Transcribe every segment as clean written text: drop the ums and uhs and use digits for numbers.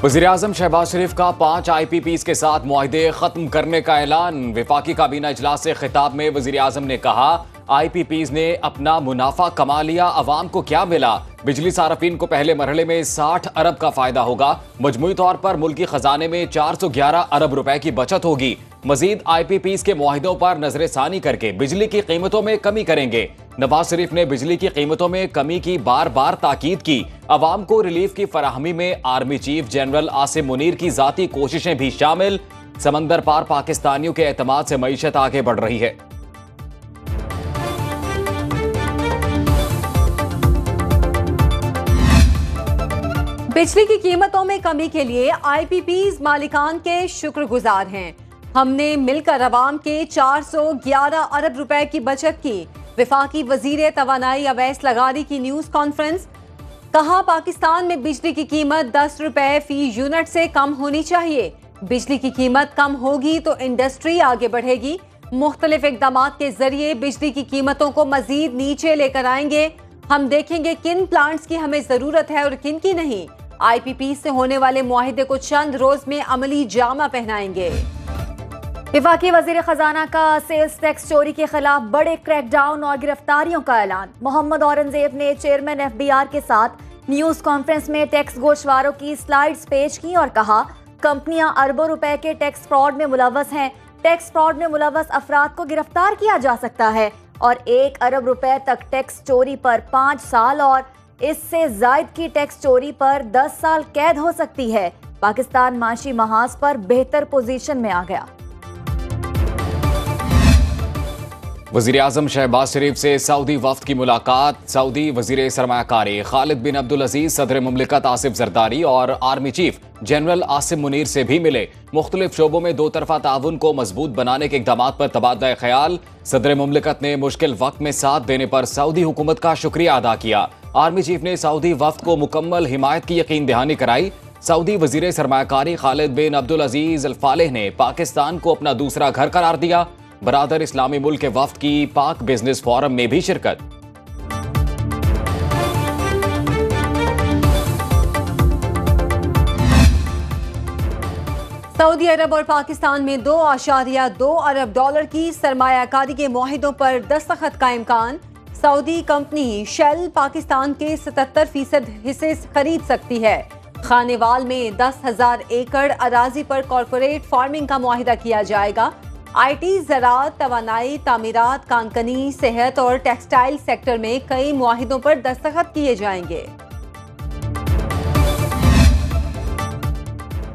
वज़ीर-ए-आज़म शहबाज शरीफ का 5 IPPs के साथ मुआहदे खत्म करने का ऐलान। वफाकी काबीना इजलास से खिताब में वज़ीर-ए-आज़म ने कहा, IPPs ने अपना मुनाफा कमा लिया, अवाम को क्या मिला? बिजली सारफीन को पहले मरहले में 60 अरब का फायदा होगा। मजमूई तौर पर मुल्की खजाने में 411 अरब रुपए की बचत होगी। मजीद IPPs के मुआहिदों पर नजरसानी करके बिजली की कीमतों में कमी करेंगे। नवाज शरीफ ने बिजली की कीमतों में कमी की बार बार ताकीद की। अवाम को रिलीफ की फराहमी में army chief general Asim Munir की जाती कोशिशें भी शामिल। समंदर पार पाकिस्तानियों के एतमाद से मईशत आगे बढ़ रही है। बिजली की कीमतों में कमी के लिए IPPs मालिकान के शुक्रगुजार हैं। हमने मिलकर अवाम के 411 अरब रुपए की बचत की। वफाकी वजीर तवानाई अवैस लगारी की न्यूज कॉन्फ्रेंस। कहा, पाकिस्तान में बिजली की कीमत 10 रुपए फी यूनिट से कम होनी चाहिए। बिजली की कीमत कम होगी तो इंडस्ट्री आगे बढ़ेगी। मुख्तलिफ इकदाम के जरिए बिजली की कीमतों को मजीद नीचे लेकर आएंगे। हम देखेंगे किन प्लांट्स की हमें जरूरत है और किन की नहीं। IPP से होने वाले मुआहिदे को चंद रोज में अमली जामा पहनाएंगे। वफाकी वजीर खजाना का सेल्स टैक्स चोरी के खिलाफ बड़े क्रैकडाउन और गिरफ्तारियों का ऐलान। मोहम्मद औरंगजेब ने चेयरमैन FBR के साथ न्यूज कॉन्फ्रेंस में टैक्स गोशवारों की स्लाइड्स पेश की और कहा, कंपनियां अरबों रुपए के टैक्स फ्रॉड में मुलव्वस हैं। टैक्स फ्रॉड में मुलव्वस अफराद को गिरफ्तार किया जा सकता है और 1 अरब रुपए तक टैक्स चोरी पर 5 साल और इससे जायद की टैक्स चोरी पर 10 साल कैद हो सकती है। पाकिस्तान माशी महाज पर बेहतर पोजीशन में आ गया। वज़ीर-ए-आज़म शहबाज शरीफ से सऊदी वफ्द की मुलाकात। सऊदी वज़ीर सरमायाकारी खालिद बिन अब्दुल अजीज, सदर मुमलिकत आसिफ जरदारी और army chief general Asim Munir से भी मिले। मुख्तलिफ शोबों में दो तरफा ताउन को मजबूत बनाने के इक़दाम पर तबादला ख्याल। सदर मुमलिकत ने मुश्किल वक्त में साथ देने पर सऊदी हुकूमत का शुक्रिया अदा किया। आर्मी चीफ ने सऊदी वफ्द को मुकम्मल हिमायत की यकीन दहानी कराई। सऊदी वज़ीर सरमायाकारी खालिद बिन अब्दुल अजीज अल फालेह ने पाकिस्तान को अपना दूसरा घर करार दिया। बरादर इस्लामी मुल्क के वफ्द की पाक बिजनेस फोरम में भी शिरकत। सऊदी अरब और पाकिस्तान में 2.2 अरब डॉलर की सरमायाकारी के मुआहिदों पर दस्तखत का इम्कान। सऊदी कंपनी शेल पाकिस्तान के 77% हिस्से खरीद सकती है। खानेवाल में 10,000 एकड़ अराजी पर कॉर्पोरेट फार्मिंग का मुआहिदा किया जाएगा। IT, ज़राअत, तवानाई, तामीरात, कानकनी, सेहत और टेक्सटाइल सेक्टर में कई मुआहिदों पर दस्तखत किए जाएंगे।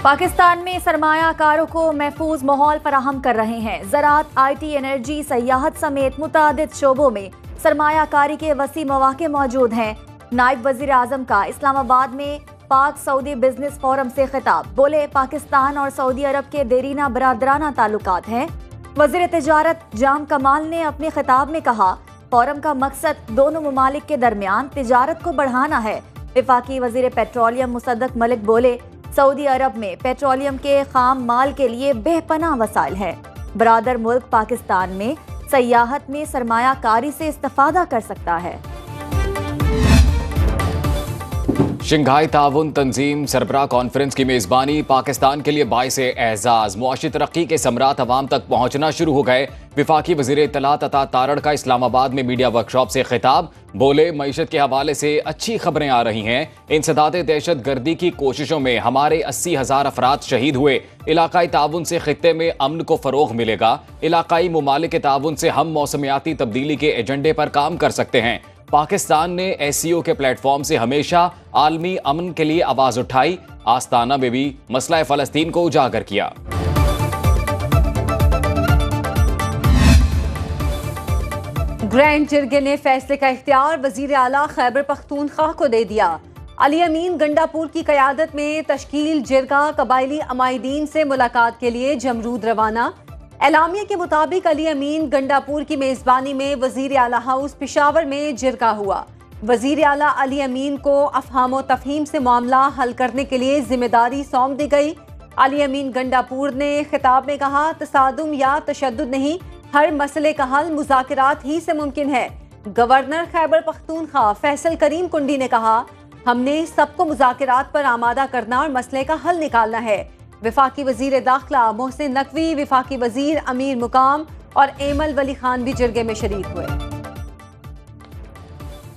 पाकिस्तान में सरमायाकारों को महफूज माहौल फराहम कर रहे हैं। ज़राअत, IT, एनर्जी, सयाहत समेत मुतादिद शोबों में सरमायाकारी के वसी मौके मौजूद हैं। नायब वज़ीर आज़म का इस्लामाबाद में पाक सऊदी बिजनेस फोरम से खिताब। बोले, पाकिस्तान और सऊदी अरब के देरीना बरादराना ताल्लुकात हैं। वज़ीर तिजारत जाम कमाल ने अपने खिताब में कहा, फोरम का मकसद दोनों ममालिक के दरमियान तिजारत को बढ़ाना है। वफाकी वज़ीर पेट्रोलियम मुसद्दक मलिक बोले, सऊदी अरब में पेट्रोलियम के खाम माल के लिए बेपनाह वसाइल है। बरादर मुल्क पाकिस्तान में सयाहत में सरमायाकारी से इस्तेफादा कर सकता है। शंघाई ताउन तंजीम सरबराह कॉन्फ्रेंस की मेज़बानी पाकिस्तान के लिए बाइस एजाज। मुआशी तरक्की के समरात अवाम तक पहुंचना शुरू हो गए। वफाकी वज़ीर इत्तलात अता तारड़ का इस्लामाबाद में मीडिया वर्कशॉप से खिताब। बोले, मईशत के हवाले से अच्छी खबरें आ रही हैं। इंसदाद दहशत गर्दी की कोशिशों में हमारे 80,000 अफराद शहीद हुए। इलाकाई ताउन से खित्ते में अमन को फ़रोग मिलेगा। इलाकाई ममालिक के ताउन से हम मौसमियाती तब्दीली के एजेंडे पर काम कर सकते हैं। पाकिस्तान ने SCO के प्लेटफॉर्म से हमेशा आलमी अमन के लिए आवाज उठाई। आस्ताना में भी मसला फ़लस्तीन को उजागर किया। ग्रैंड जिरगे ने फैसले का इख्तियार वजीर आला खैबर पख्तूनख्वा को दे दिया। अली अमीन गंडापुर की क़यादत में तश्कील जिरगा कबायली अमायदीन से मुलाकात के लिए जमरूद रवाना। एलामिया के मुताबिक अली अमीन गंडापुर की मेजबानी में वजीर आला हाउस पिशावर में जिरगा हुआ। वजीर आला अली अमीन को अफहाम तफहीम से मामला हल करने के लिए जिम्मेदारी सौंप दी गई। अली अमीन गंडापुर ने खिताब में कहा, तसादुम या तशद्दुद नहीं, हर मसले का हल मुज़ाकरात ही से मुमकिन है। गवर्नर खैबर पख्तूनख्वा फैसल करीम कुंडी ने कहा, हमने सबको मुज़ाकरात पर आमादा करना और मसले का हल निकालना है। वफाकी वजीर दाखिला मोहसिन नकवी, वफाकी वजीर अमीर मुकाम और एमल वली खान भी जिरगे में शरीक हुए।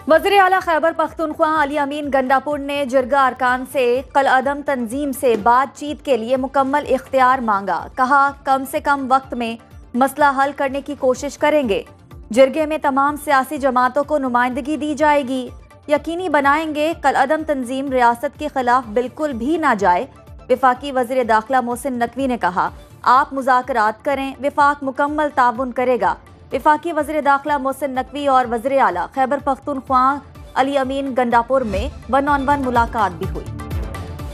वज़ीर आला खैबर पख्तूनख्वा अली अमीन गंडापुर ने जिरगा अरकान से कलअदम तंजीम से बातचीत के लिए मुकम्मल इख्तियार मांगा। कहा कम से कम वक्त में मसला हल करने की कोशिश करेंगे। जिरगे में तमाम सियासी जमातों को नुमाइंदगी दी जाएगी। यकीनी बनाएंगे कलअदम तंजीम रियासत के खिलाफ बिल्कुल भी ना जाए। वफाकी वज़ीर दाखिला मोहसिन नकवी ने कहा आप मुज़ाकरात करें, वफाक मुकम्मल ताउन करेगा। वफाकी वज़ीर दाखिला मोहसिन नकवी और वज़ीर आला खैबर पख्तूनख्वा अली अमीन गंडापुर में 1-on-1 मुलाकात भी हुई।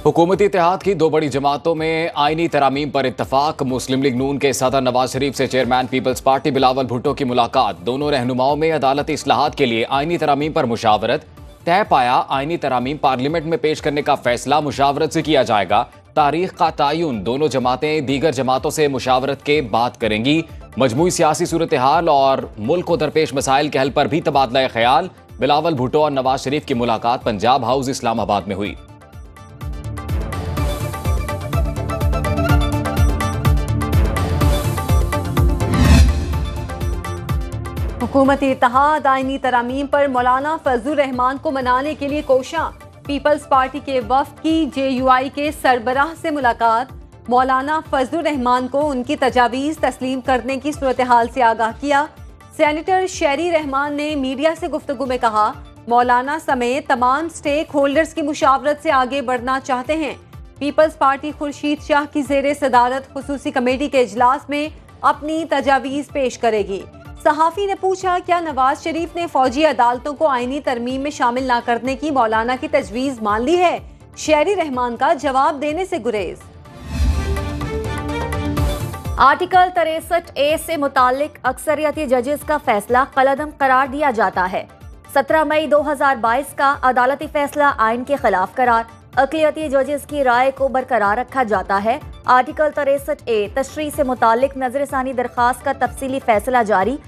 हुकूमती इत्तेहाद की दो बड़ी जमातों में आईनी तरामीम पर इत्तफाक। मुस्लिम लीग नून के सदर नवाज शरीफ से chairman Peoples Party Bilawal Bhutto की मुलाकात। दोनों रहनुमाओं में अदालती इस्लाहात के लिए आईनी तरामीम पर मुशावरत तय पाया। आईनी तरामीम पार्लियामेंट में पेश करने का फैसला मुशावरत से किया जाएगा। तारीख का तयन दोनों जमातें दीगर जमातों से मुशावरत के बाद करेंगी। मजमूई सियासी सूरत हाल और मुल्क को दरपेश मसाइल के हल पर भी तबादला ख्याल। बिलावल भुट्टो और नवाज शरीफ की मुलाकात पंजाब हाउस इस्लामाबाद में हुई। हुकूमती इत्तेहाद आईनी तरामीम पर मौलाना फजलुर रहमान को मनाने के लिए कोशां। पीपल्स पार्टी के वफ्द की JUI के सरबराह से मुलाकात। मौलाना फजलुर रहमान को उनकी तजावीज़ तस्लीम करने की सूरत हाल से आगाह किया। सेनेटर शेरी रहमान ने मीडिया से गुफ्तगू में कहा मौलाना समेत तमाम स्टेक होल्डर्स की मुशावरत से आगे बढ़ना चाहते हैं। पीपल्स पार्टी खुर्शीद शाह की ज़ेरे सदारत खुसूसी कमेटी के इजलास में अपनी तजावीज़ पेश करेगी। सहाफ़ी ने पूछा क्या नवाज शरीफ ने फौजी अदालतों को आईनी तरमीम में शामिल न करने की मौलाना की तजवीज़ मान ली है। शेरी रहमान का जवाब देने से गुरेज। आर्टिकल 63A से मुतालिक अक्सरियती जजेस का फैसला कलअदम करार दिया जाता है। 17 मई 2022 का अदालती फैसला आइन के खिलाफ करार। अक़लियती जजेस की राय को बरकरार रखा जाता है। आर्टिकल 63A तशरीह से मुतालिक नजरसानी दरखास्त का तफसीली फैसला जारी।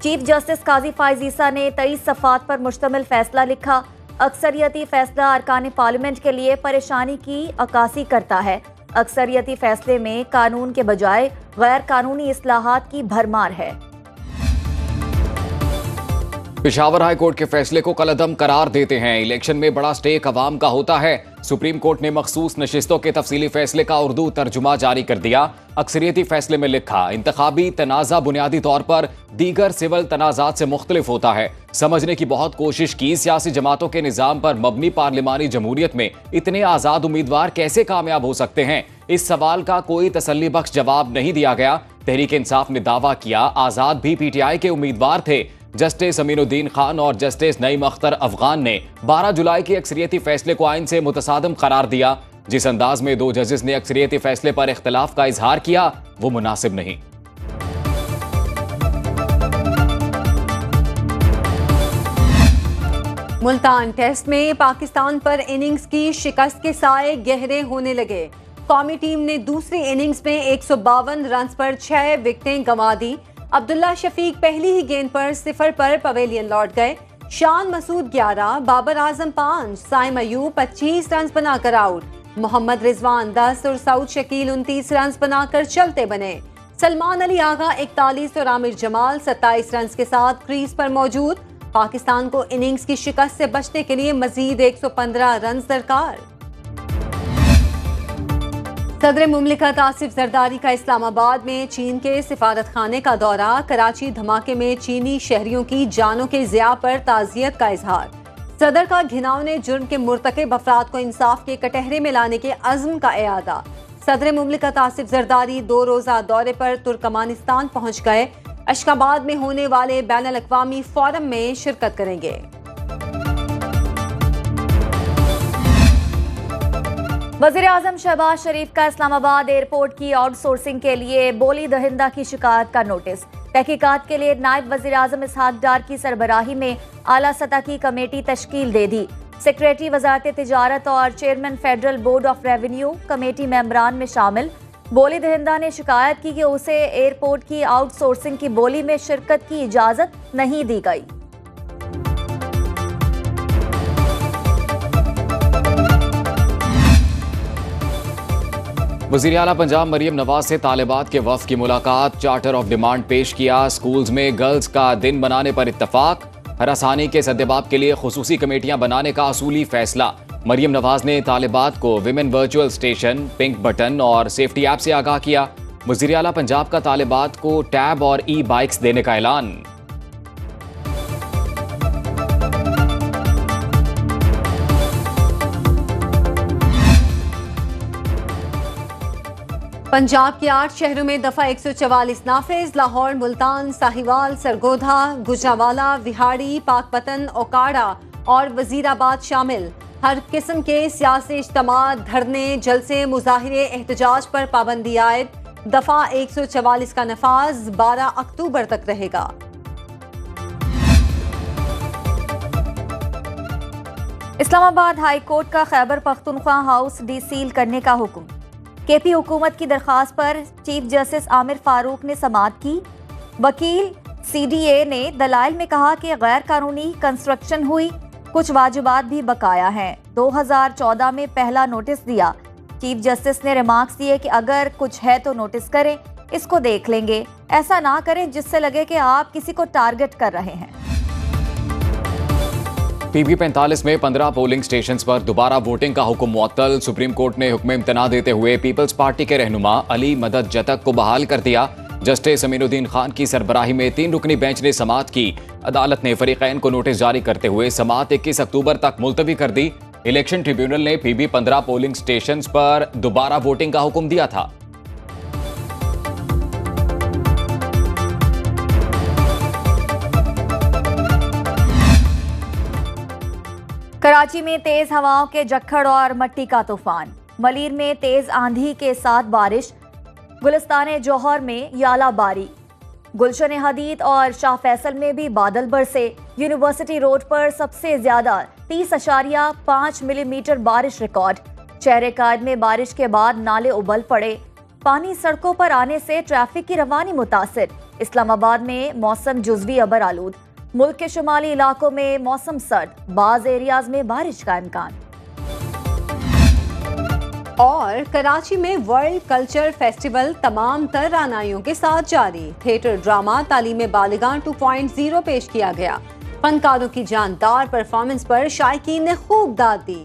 चीफ जस्टिस काजी फाइज ईसा ने 23 सफ़ात पर मुश्तमिल फैसला लिखा। अक्सरियती फैसला अरकान पार्लियामेंट के लिए परेशानी की अक्कासी करता है। अक्सरियती फैसले में कानून के बजाय गैर कानूनी इस्लाहात की भरमार है। पेशावर हाई कोर्ट के फैसले को कलअदम करार देते हैं। इलेक्शन में बड़ा स्टेक अवाम का होता है। सुप्रीम कोर्ट ने मखसूस नशिस्तों के तफसीली फैसले का उर्दू तर्जुमा जारी कर दिया। अक्सरियती फैसले में लिखा इंतखाबी तनाज़ा बुनियादी तौर पर दीगर सिविल तनाज़ात से मुख्तलिफ होता है। समझने की बहुत कोशिश की सियासी जमातों के निज़ाम पर मबनी पार्लिमानी जमहूरियत में इतने आज़ाद उम्मीदवार कैसे कामयाब हो सकते हैं। इस सवाल का कोई तसल्ली बख्श जवाब नहीं दिया गया। तहरीक इंसाफ ने दावा किया आज़ाद भी PTI के उम्मीदवार थे। जस्टिस अमीनुद्दीन खान और जस्टिस नईम अख्तर अफगान ने 12 जुलाई के अक्सरियती फैसले को आइन से मुतसादम करार दिया। जिस अंदाज में दो जजेस ने अक्सरियती फैसले पर इख्तिलाफ का इजहार किया वो मुनासिब नहीं। मुल्तान टेस्ट में पाकिस्तान पर इनिंग्स की शिकस्त के साए गहरे होने लगे। कौमी टीम ने दूसरी इनिंग्स में 152 रन पर 6 विकेटें गंवा दी। अब्दुल्ला शफीक पहली ही गेंद पर 0 पर पवेलियन लौट गए। शान मसूद 11, बाबर आजम 5, साइम अयूब 25 रन बनाकर आउट। मोहम्मद रिजवान 10 और सऊद शकील 29 रन बनाकर चलते बने। सलमान अली आगा 41 और आमिर जमाल 27 रन के साथ क्रीज पर मौजूद। पाकिस्तान को इनिंग्स की शिकस्त से बचने के लिए मजीद 115 रन दरकार। सदर मुमलिकत आसिफ जरदारी का इस्लामाबाद में चीन के सिफारत खाने का दौरा। कराची धमाके में चीनी शहरियों की जानों के ज़िया पर ताज़ियत का इजहार। सदर का घिनौने जुर्म के मुर्तकिब अफराद को इंसाफ के कटहरे में लाने के अज़्म का इयादा। सदर मुमलिकत आसिफ जरदारी 2 रोज़ा दौरे पर तुर्कमानिस्तान पहुँच गए। अशकाबाद में होने वाले बैनुल अक़वामी फोरम में शिरकत करेंगे। वज़ीर आज़म शहबाज शरीफ का इस्लामाबाद एयरपोर्ट की आउटसोर्सिंग के लिए बोली दहिंदा की शिकायत का नोटिस। तहकीकात के लिए नायब वज़ीर आज़म इसहाक डार की सरबराही में आला सतह की कमेटी तश्कील दे दी। सेक्रेटरी वजारत तिजारत और chairman federal board of revenue committee मेंबरान में शामिल। बोली दहिंदा ने शिकायत की कि उसे एयरपोर्ट की आउटसोर्सिंग की बोली में शिरकत की इजाज़त नहीं दी गई। वज़ीर आला पंजाब मरियम नवाज से तालिबात के वफ़द की मुलाकात, चार्टर ऑफ डिमांड पेश किया। स्कूल्स में गर्ल्स का दिन बनाने पर इत्तफाक। हरासानी के सद्देबाब के लिए खुसूसी कमेटियां बनाने का असूली फैसला। मरियम नवाज ने तालिबात को women virtual station, pink button और सेफ्टी ऐप से आगाह किया। वज़ीर आला पंजाब का तालिबात को टैब और ई बाइक्स देने का ऐलान। पंजाब के 8 शहरों में दफा 144 नाफिज। लाहौर, मुल्तान, साहिवाल, सरगोधा, गुजरावाला, विहाड़ी, पाकपतन, ओकाड़ा और वजीराबाद शामिल। हर किस्म के सियासी इज्तिमा, धरने, जलसे, मुजाहिरे, एहतजाज पर पाबंदी आयद। दफा 144 का नफाज 12 अक्टूबर तक रहेगा। इस्लामाबाद हाई कोर्ट का खैबर पख्तूनख्वा हाउस डीसील करने का हुक्म। केपी हुकूमत की दरखास्त पर चीफ जस्टिस आमिर फारूक ने समाअत की। वकील सीडीए ने दलाइल में कहा कि गैर कानूनी कंस्ट्रक्शन हुई, कुछ वाजिबात भी बकाया हैं। 2014 में पहला नोटिस दिया। चीफ जस्टिस ने रिमार्क्स दिए कि अगर कुछ है तो नोटिस करें, इसको देख लेंगे, ऐसा ना करें जिससे लगे कि आप किसी को टारगेट कर रहे हैं। पीबी 45 में 15 पोलिंग स्टेशंस पर दोबारा वोटिंग का हुक्म मुअत्तल। सुप्रीम कोर्ट ने हुक्म इम्तना देते हुए पीपल्स पार्टी के रहनुमा अली मदद जतक को बहाल कर दिया। जस्टिस अमीनुद्दीन खान की सरबराही में 3 रुकनी बेंच ने समाअत की। अदालत ने फरीकैन को नोटिस जारी करते हुए समाअत 21 अक्टूबर तक मुलतवी कर दी। इलेक्शन ट्रिब्यूनल ने पीबी 15 पोलिंग स्टेशंस पर दोबारा वोटिंग का हुक्म दिया था। कराची में तेज हवाओं के झक्खड़ और मट्टी का तूफान। मलीर में तेज आंधी के साथ बारिश। गुलिस्तान जौहर में यालाबारी। गुलशन हदीद और शाह फैसल में भी बादल बरसे। यूनिवर्सिटी रोड पर सबसे ज्यादा 30.5 मिलीमीटर बारिश रिकॉर्ड। शहर कायद में बारिश के बाद नाले उबल पड़े। पानी सड़कों पर आने से ट्रैफिक की रवानी मुतासिर। इस्लामाबाद में मौसम जुज़वी अबर आलूद। मुल्क के शुमाली इलाकों में मौसम सर्द, बाज एरियाज में बारिश का इम्कान। और कराची में वर्ल्ड कल्चर फेस्टिवल तमाम तर रानाइयों के साथ जारी। थिएटर, ड्रामा, तालीम बालिगान 2.0 पेश किया गया। फनकारों की जानदार परफॉर्मेंस पर शायकीन ने खूब दाद दी।